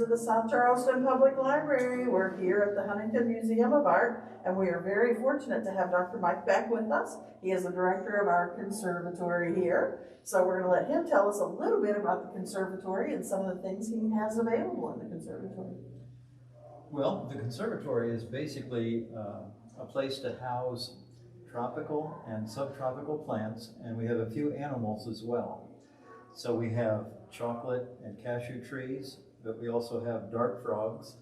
of the South Charleston Public Library. We're here at the Huntington Museum of Art, and we are very fortunate to have Dr. Mike Beck with us. He is the director of our conservatory here. So we're going to let him tell us a little bit about the conservatory and some of the things he has available in the conservatory. Well, the conservatory is basically a place to house tropical and subtropical plants, and we have a few animals as well. So we have chocolate and cashew trees, but we also have dart frogs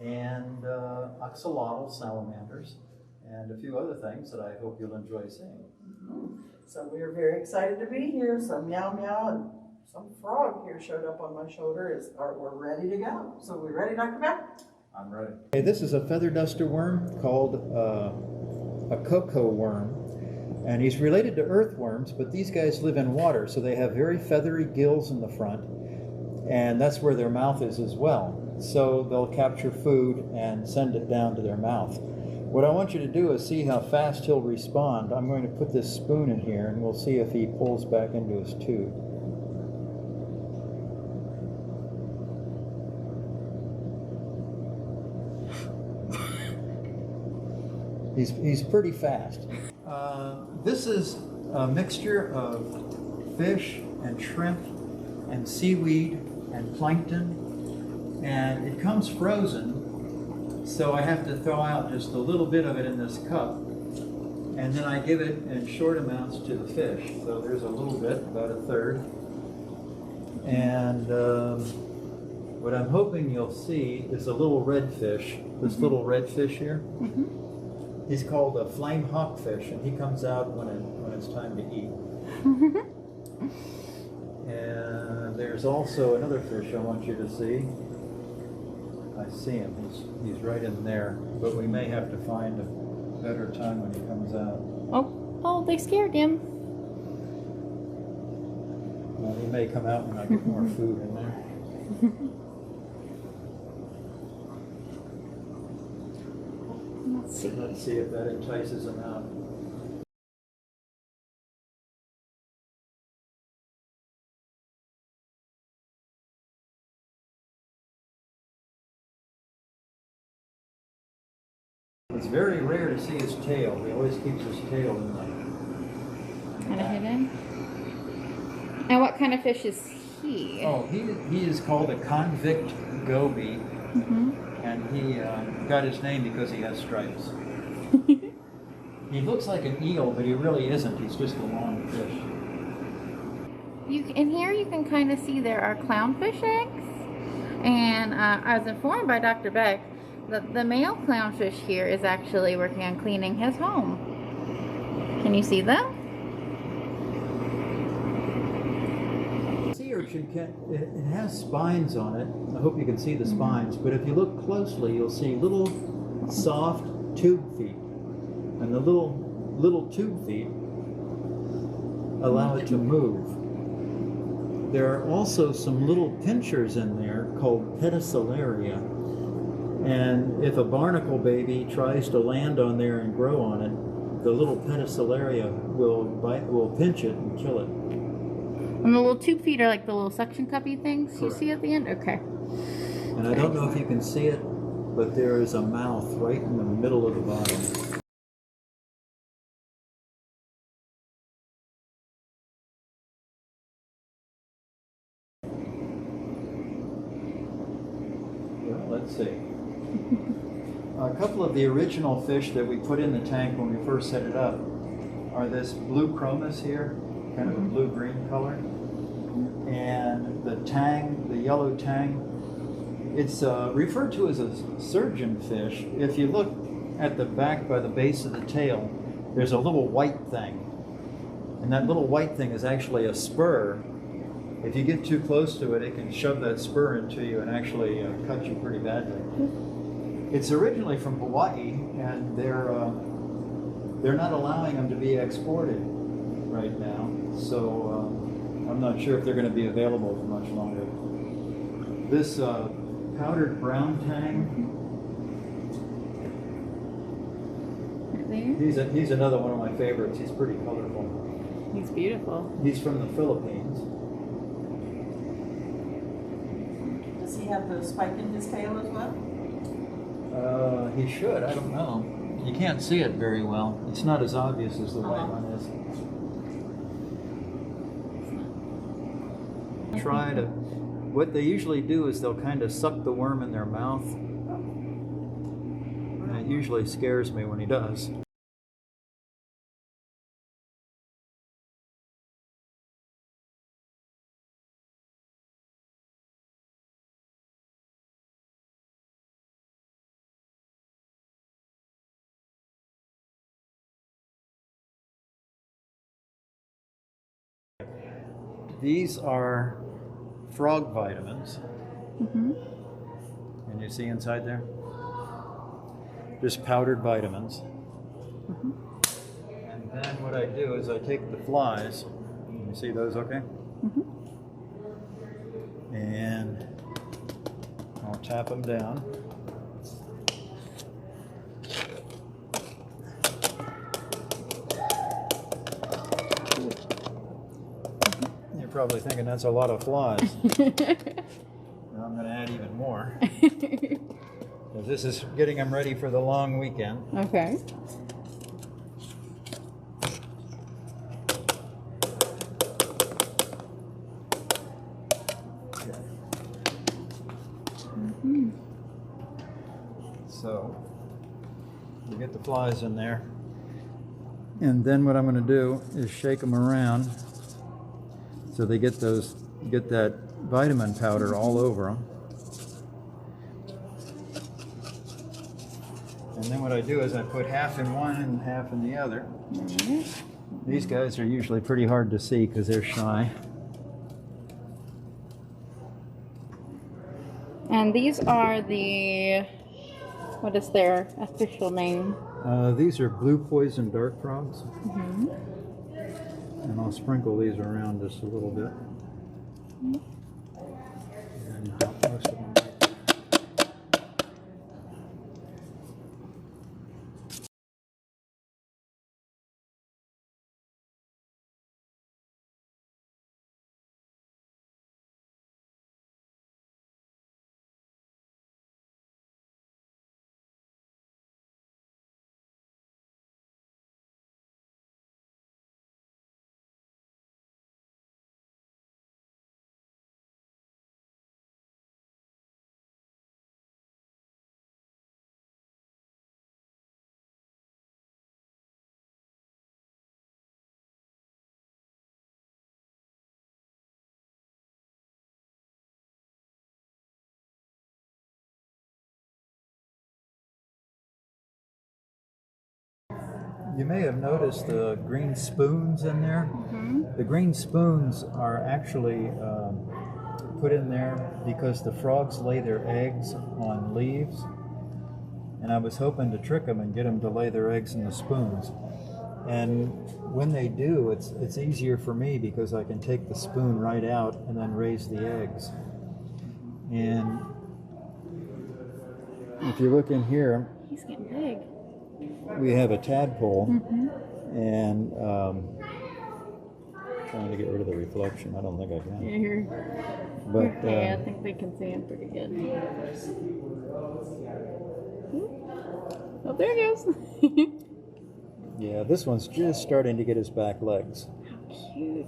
and Oxalotto salamanders and a few other things that I hope you'll enjoy seeing. So we are very excited to be here. So meow meow and some frog here showed up on my shoulder. We're ready to go. So we ready, Dr. Beck? I'm ready. Okay, this is a feather duster worm called a cocoa worm. And he's related to earthworms, but these guys live in water, so they have very feathery gills in the front, and that's where their mouth is as well. So they'll capture food and send it down to their mouth. What I want you to do is see how fast he'll respond. I'm going to put this spoon in here, and we'll see if he pulls back into his tube. He's pretty fast. This is a mixture of fish and shrimp and seaweed and plankton, and it comes frozen, so I have to thaw out just a little bit of it in this cup, and then I give it in short amounts to the fish. So there's a little bit, about a third, and what I'm hoping you'll see is a little red fish, this little red fish here. He's called a flame hawkfish, and he comes out when it's time to eat. And there's also another fish I want you to see. I see him. He's right in there, but we may have to find a better time when he comes out. Oh, they scared him. Well, he may come out when I get more food in there. Let's see if that entices him out. It's very rare to see his tail. He always keeps his tail in the Kind of hidden. And what kind of fish is he? Oh, he is called a convict goby. And he got his name because he has stripes. He looks like an eel, but he really isn't. He's just a long fish. In here you can kind of see there are clownfish eggs. And I was informed by Dr. Beck that the male clownfish here is actually working on cleaning his home. Can you see them? It has spines on it. I hope you can see the spines, but if you look closely, you'll see little soft tube feet. And the little tube feet allow it to move. There are also some little pinchers in there called pedicelaria. And if a barnacle baby tries to land on there and grow on it, the little pedicelaria will pinch it and kill it. And the little tube feet are like the little suction cuppy things. Correct. You see at the end? Okay. And I don't know if you can see it, but there is a mouth right in the middle of the bottom. Well, let's see. A couple of the original fish that we put in the tank when we first set it up are this blue chromis here, kind of a blue-green color, and the tang, the yellow tang. It's referred to as a surgeon fish. If you look at the back by the base of the tail, there's a little white thing, and that little white thing is actually a spur. If you get too close to it, it can shove that spur into you and actually cut you pretty badly. It's originally from Hawaii, and they're not allowing them to be exported right now, so I'm not sure if they're going to be available for much longer. This powdered brown tang, he's another one of my favorites. He's pretty colorful. He's beautiful. He's from the Philippines. Does he have the spike in his tail as well? He should, I don't know. You can't see it very well. It's not as obvious as the white one is. Try to, what they usually do is they'll kind of suck the worm in their mouth. And it usually scares me when he does. These are frog vitamins. Mm-hmm. And you see inside there? Just powdered vitamins. Mm-hmm. And then what I do is I take the flies. You see those okay? Mm-hmm. And I'll tap them down. You're probably thinking that's a lot of flies. Now I'm going to add even more. Because this is getting them ready for the long weekend. Okay. Mm-hmm. So you get the flies in there. And then what I'm going to do is shake them around so they get that vitamin powder all over them. And then what I do is I put half in one and half in the other. Mm-hmm. These guys are usually pretty hard to see because they're shy. And these are the, what is their official name? These are blue poison dart frogs. Mm-hmm. And I'll sprinkle these around just a little bit. And dump most of them right there. You may have noticed the green spoons in there. Mm-hmm. The green spoons are actually put in there because the frogs lay their eggs on leaves. And I was hoping to trick them and get them to lay their eggs in the spoons. And when they do, it's easier for me because I can take the spoon right out and then raise the eggs. And if you look in here, He's getting big. we have a tadpole. Mm-hmm. And trying to get rid of the reflection. I don't think I can. Yeah, here. But Yeah, I think they can see him pretty good. Oh, there he goes. yeah, this one's just starting to get his back legs. How cute.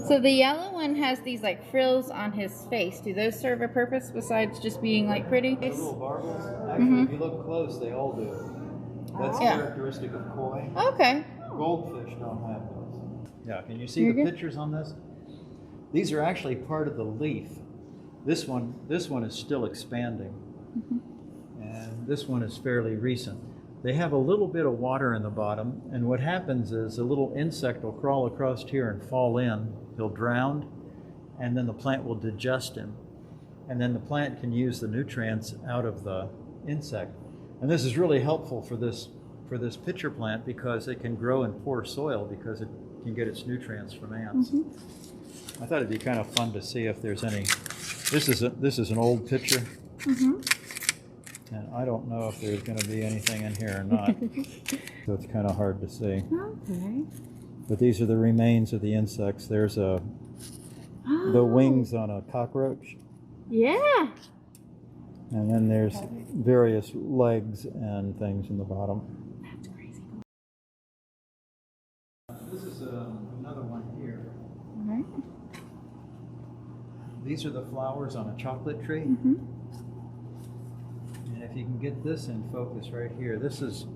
So the yellow one has these like frills on his face. Do those serve a purpose besides just being like pretty? The little barbels, actually, if you look close, they all do. That's Yeah. characteristic of koi. Okay. Goldfish don't have those. Yeah, can you see You're the good. pictures on this? These are actually part of the leaf. This one is still expanding. And this one is fairly recent. They have a little bit of water in the bottom, and what happens is a little insect will crawl across here and fall in. He'll drown, and then the plant will digest him. And then the plant can use the nutrients out of the insect. And this is really helpful for this pitcher plant because it can grow in poor soil because it can get its nutrients from ants. I thought it'd be kind of fun to see if there's any. This is an old pitcher. And I don't know if there's going to be anything in here or not. So it's kind of hard to see. Okay. But these are the remains of the insects. There's the wings on a cockroach. Yeah. And then there's various legs and things in the bottom. That's crazy. This is another one here. All right. These are the flowers on a chocolate tree. And if you can get this in focus right here, this is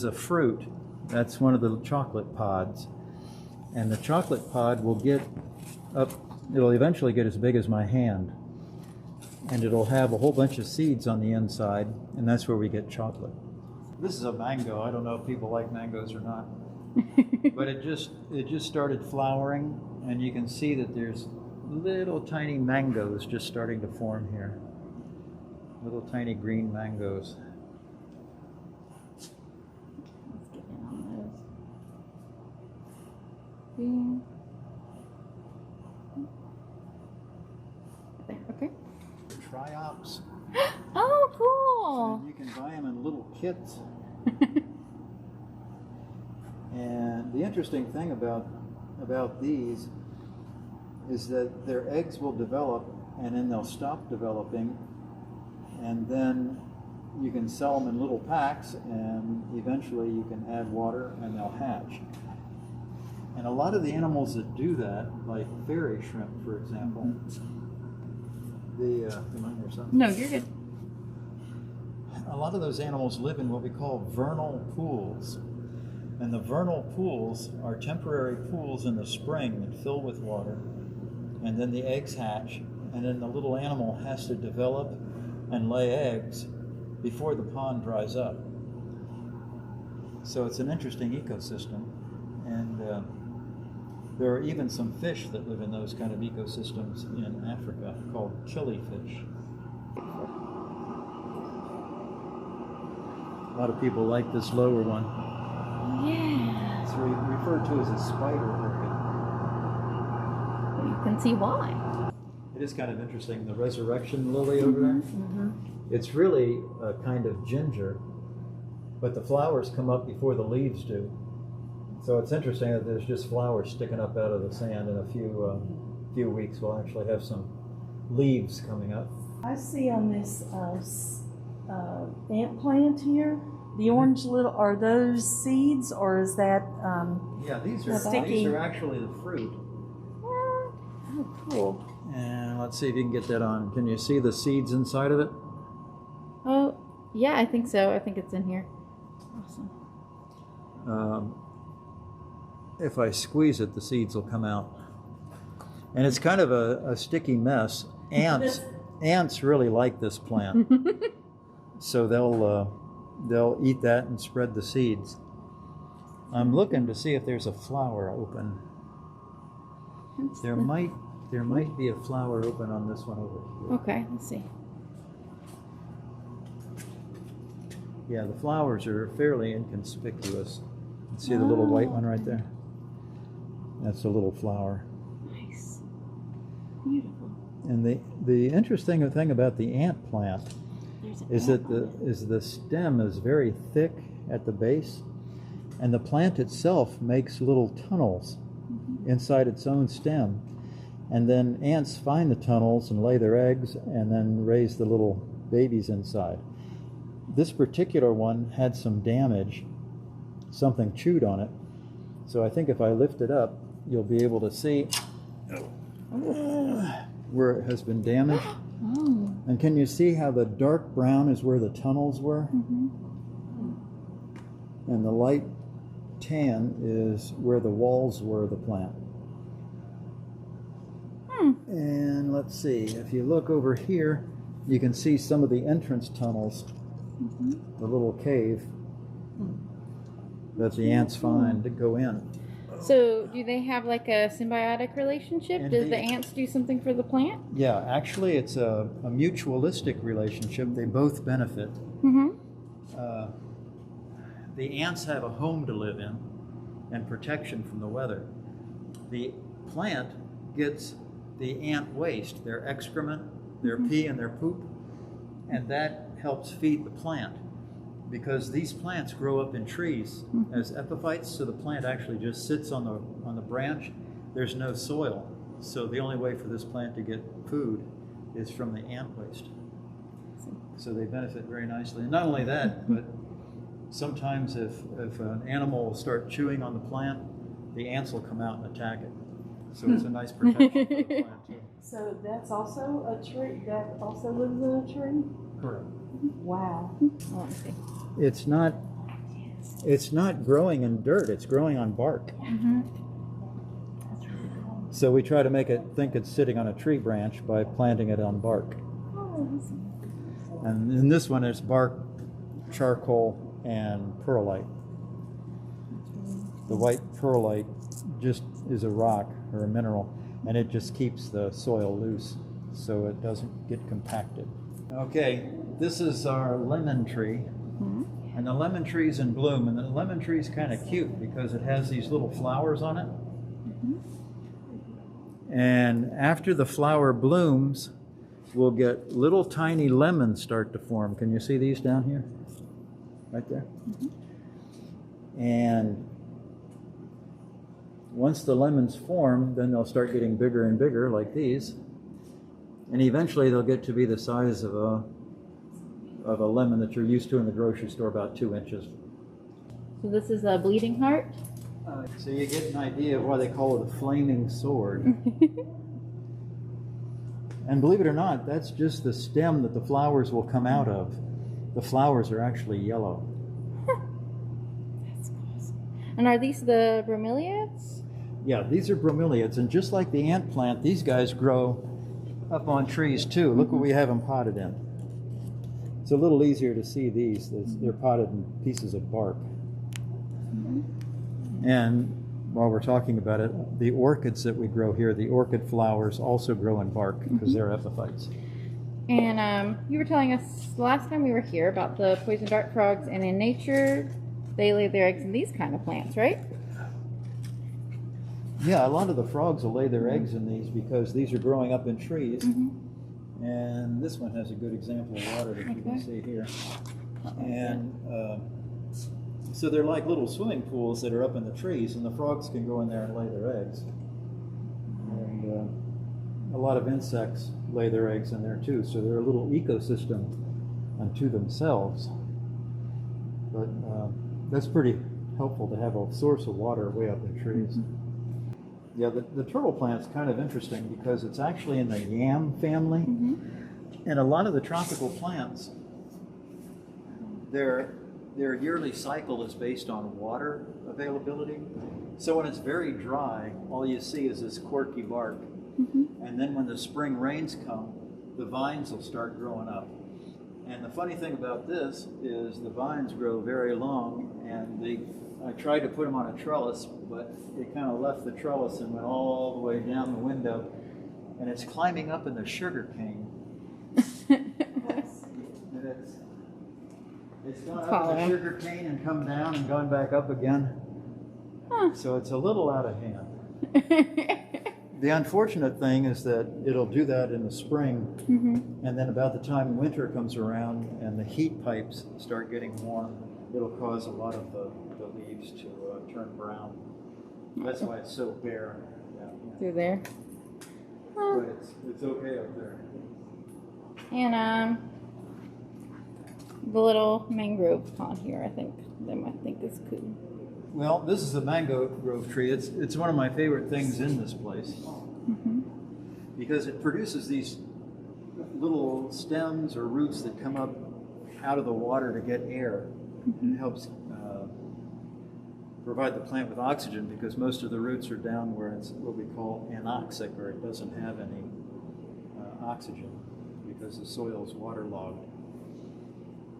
a fruit. That's one of the chocolate pods. And the chocolate pod will get up, it'll eventually get as big as my hand. And it'll have a whole bunch of seeds on the inside, and that's where we get chocolate. This is a mango. I don't know if people like mangoes or not. But it just started flowering, and you can see that there's little tiny mangoes just starting to form here. Little tiny green mangoes. Let's get in on those. There, okay. Triops. Oh, cool. And you can buy them in little kits. And the interesting thing about these is that their eggs will develop and then they'll stop developing, and then you can sell them in little packs, and eventually you can add water and they'll hatch. And a lot of the animals that do that, like fairy shrimp, for example, am I near something? No, you're good. A lot of those animals live in what we call vernal pools. And the vernal pools are temporary pools in the spring that fill with water, and then the eggs hatch, and then the little animal has to develop and lay eggs before the pond dries up. So it's an interesting ecosystem, and there are even some fish that live in those kind of ecosystems in Africa called killifish. A lot of people like this lower one. Yeah. It's referred to as a spider orchid. You can see why. It is kind of interesting, the resurrection lily over there. It's really a kind of ginger, but the flowers come up before the leaves do. So it's interesting that there's just flowers sticking up out of the sand. In a few weeks we'll actually have some leaves coming up. I see on this ant plant here, the orange little, are those seeds or is that Yeah, these sticky? are actually the fruit. Oh, cool. And let's see if you can get that on. Can you see the seeds inside of it? Oh, yeah, I think so. I think it's in here. Awesome. If I squeeze it, the seeds will come out. And it's kind of a sticky mess. Ants really like this plant. So they'll eat that and spread the seeds. I'm looking to see if there's a flower open. There might be a flower open on this one over here. Okay, let's see. Yeah, the flowers are fairly inconspicuous. See the little white one right there? That's a little flower. Nice. Beautiful. And the interesting thing about the ant plant is that the stem is very thick at the base, and the plant itself makes little tunnels inside its own stem. And then ants find the tunnels and lay their eggs and then raise the little babies inside. This particular one had some damage. Something chewed on it. So I think if I lift it up, you'll be able to see where it has been damaged. Oh. And can you see how the dark brown is where the tunnels were? And the light can is where the walls were of the plant. And let's see, if you look over here, you can see some of the entrance tunnels, the little cave that the ants find to go in. So do they have like a symbiotic relationship? Does the Indeed. ants do something for the plant? Yeah, actually it's a mutualistic relationship. They both benefit. The ants have a home to live in and protection from the weather. The plant gets the ant waste, their excrement, their pee and their poop, and that helps feed the plant. Because these plants grow up in trees as epiphytes, so the plant actually just sits on the branch. There's no soil, so the only way for this plant to get food is from the ant waste. So they benefit very nicely. And not only that, but sometimes if an animal will start chewing on the plant, the ants will come out and attack it. So it's a nice protection for the plant too. So that's also a tree that also lives in a tree? Correct. Wow. Oh, let me see. It's not growing in dirt, it's growing on bark. So we try to make it think it's sitting on a tree branch by planting it on bark. And in this one, it's bark, charcoal, and perlite. The white perlite just is a rock or a mineral, and it just keeps the soil loose so it doesn't get compacted. Okay, this is our lemon tree. And the lemon tree's in bloom, and the lemon tree's kind of cute because it has these little flowers on it. And after the flower blooms, we'll get little tiny lemons start to form. Can you see these down here? Right there? And once the lemons form, then they'll start getting bigger and bigger like these. And eventually they'll get to be the size of a lemon that you're used to in the grocery store, about 2 inches. So this is a bleeding heart? So you get an idea of why they call it a flaming sword. And believe it or not, that's just the stem that the flowers will come out of. The flowers are actually yellow. That's awesome. And are these the bromeliads? Yeah, these are bromeliads, and just like the ant plant, these guys grow up on trees too. Look what we have them potted in. It's a little easier to see these. They're potted in pieces of bark. And while we're talking about it, the orchids that we grow here, the orchid flowers also grow in bark because they're epiphytes. And you were telling us last time we were here about the poison dart frogs, and in nature, they lay their eggs in these kind of plants, right? Yeah, a lot of the frogs will lay their eggs in these because these are growing up in trees. And this one has a good example of water that you can see here. And so they're like little swimming pools that are up in the trees, and the frogs can go in there and lay their eggs. And a lot of insects lay their eggs in there too, so they're a little ecosystem unto themselves. But that's pretty helpful to have a source of water way up in trees. Yeah, the turtle plant's kind of interesting because it's actually in the yam family. And a lot of the tropical plants, their yearly cycle is based on water availability. So when it's very dry, all you see is this corky bark. And then when the spring rains come, the vines will start growing up. And the funny thing about this is the vines grow very long, and I tried to put them on a trellis, but it kind of left the trellis and went all the way down the window, and it's climbing up in the sugar cane. And it's gone up in the sugar cane and come down and gone back up again. So it's a little out of hand. The unfortunate thing is that it'll do that in the spring, and then about the time winter comes around and the heat pipes start getting warm, it'll cause a lot of the leaves to turn brown. That's why it's so bare. Through there. But it's okay up there. And the little mangrove pond here, I think they might think is cool. Well, this is a mango grove tree. It's one of my favorite things in this place because it produces these little stems or roots that come up out of the water to get air. It helps provide the plant with oxygen because most of the roots are down where it's what we call anoxic, or it doesn't have any oxygen because the soil is waterlogged.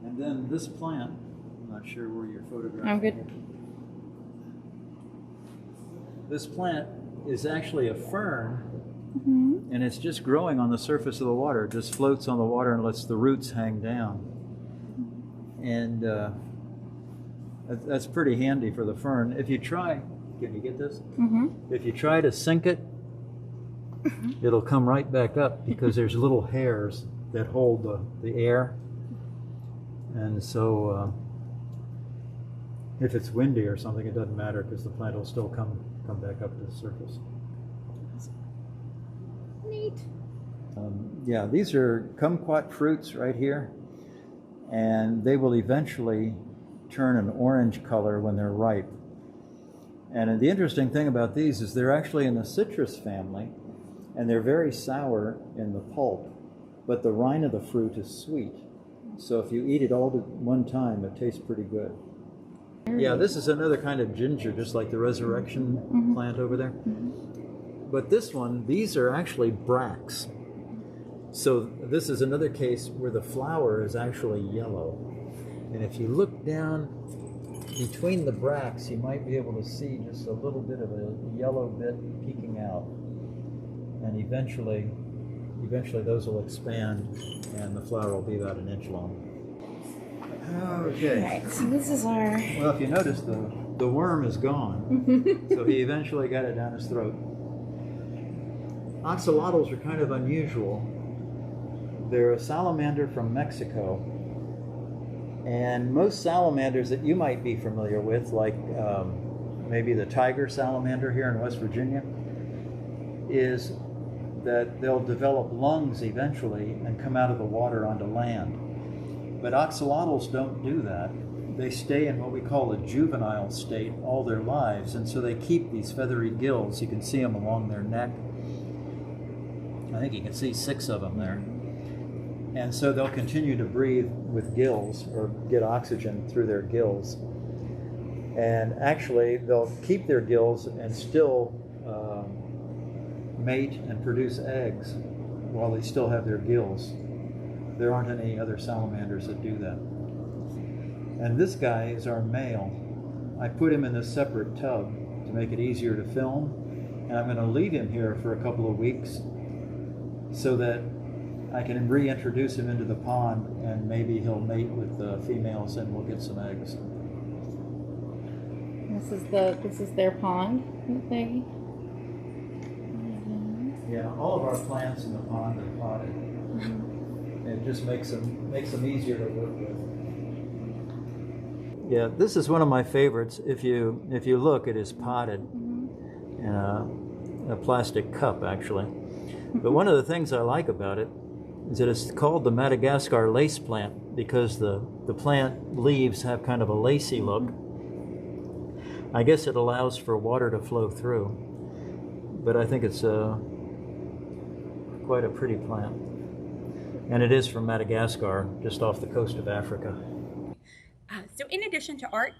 And then this plant, I'm not sure where you're photographing. I'm good. This plant is actually a fern, Mm-hmm. and it's just growing on the surface of the water. It just floats on the water and lets the roots hang down. And that's pretty handy for the fern. If you try, can you get this? Mm-hmm. If you try to sink it, it'll come right back up because there's little hairs that hold the air. And so if it's windy or something, it doesn't matter because the plant will still come back up to the surface. Neat. Yeah, these are kumquat fruits right here, and they will eventually turn an orange color when they're ripe. And the interesting thing about these is they're actually in the citrus family, and they're very sour in the pulp, but the rind of the fruit is sweet. So if you eat it all at one time, it tastes pretty good. Yeah, this is another kind of ginger, just like the resurrection plant over there. But this one, these are actually bracts. So this is another case where the flower is actually yellow. And if you look down between the bracts, you might be able to see just a little bit of a yellow bit peeking out. And eventually those will expand and the flower will be about an inch long. Okay. Alright, so this is our... Well, if you notice, the worm is gone. So he eventually got it down his throat. Oxalotls are kind of unusual. They're a salamander from Mexico. And most salamanders that you might be familiar with, like maybe the tiger salamander here in West Virginia, is that they'll develop lungs eventually and come out of the water onto land. But oxalotls don't do that. They stay in what we call a juvenile state all their lives, and so they keep these feathery gills. You can see them along their neck. I think you can see 6 of them there. And so they'll continue to breathe with gills, or get oxygen through their gills. And actually, they'll keep their gills and still mate and produce eggs while they still have their gills. There aren't any other salamanders that do that. And this guy is our male. I put him in a separate tub to make it easier to film. And I'm going to leave him here for a couple of weeks so that I can reintroduce him into the pond, and maybe he'll mate with the females and we'll get some eggs. This is their pond that they... Yeah, all of our plants in the pond are potted. It just makes them easier to work with. Yeah, this is one of my favorites. If you look, it is potted in a plastic cup, actually. But one of the things I like about it is that it's called the Madagascar lace plant because the plant leaves have kind of a lacy look. I guess it allows for water to flow through, but I think it's quite a pretty plant. And it is from Madagascar, just off the coast of Africa. So in addition to art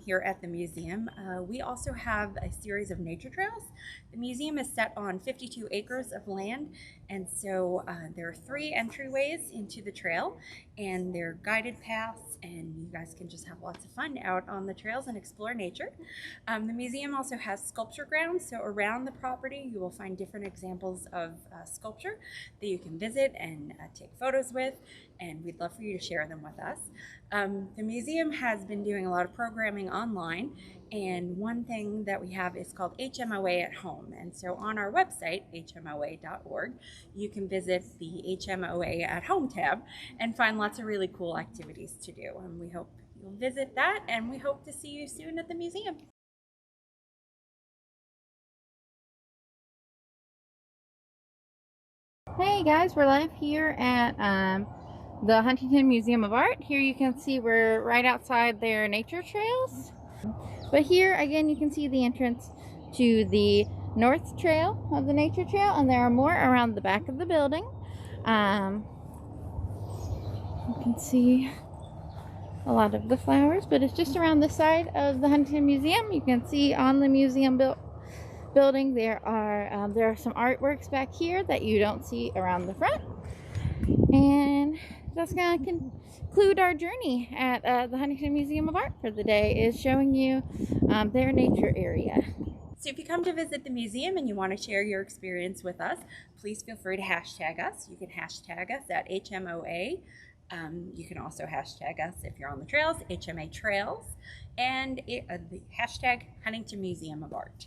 here at the museum, we also have a series of nature trails. The museum is set on 52 acres of land, and so there are 3 entryways into the trail, and they're guided paths, and you guys can just have lots of fun out on the trails and explore nature. The museum also has sculpture grounds, so around the property you will find different examples of sculpture that you can visit and take photos with, and we'd love for you to share them with us. The museum has been doing a lot of programming online, and one thing that we have is called HMOA at Home. And so on our website, hmoa.org, you can visit the HMOA at Home tab and find lots of really cool activities to do. And we hope you'll visit that, and we hope to see you soon at the museum. Hey guys, we're live here at the Huntington Museum of Art. Here you can see we're right outside their nature trails. But here again you can see the entrance to the north trail of the nature trail, and there are more around the back of the building. You can see a lot of the flowers, but it's just around the side of the Huntington Museum. You can see on the museum building there are some artworks back here that you don't see around the front. And that's going to conclude our journey at the Huntington Museum of Art for the day, is showing you their nature area. So if you come to visit the museum and you want to share your experience with us, please feel free to hashtag us. You can hashtag us at HMOA. You can also hashtag us if you're on the trails, HMA Trails, and the hashtag Huntington Museum of Art.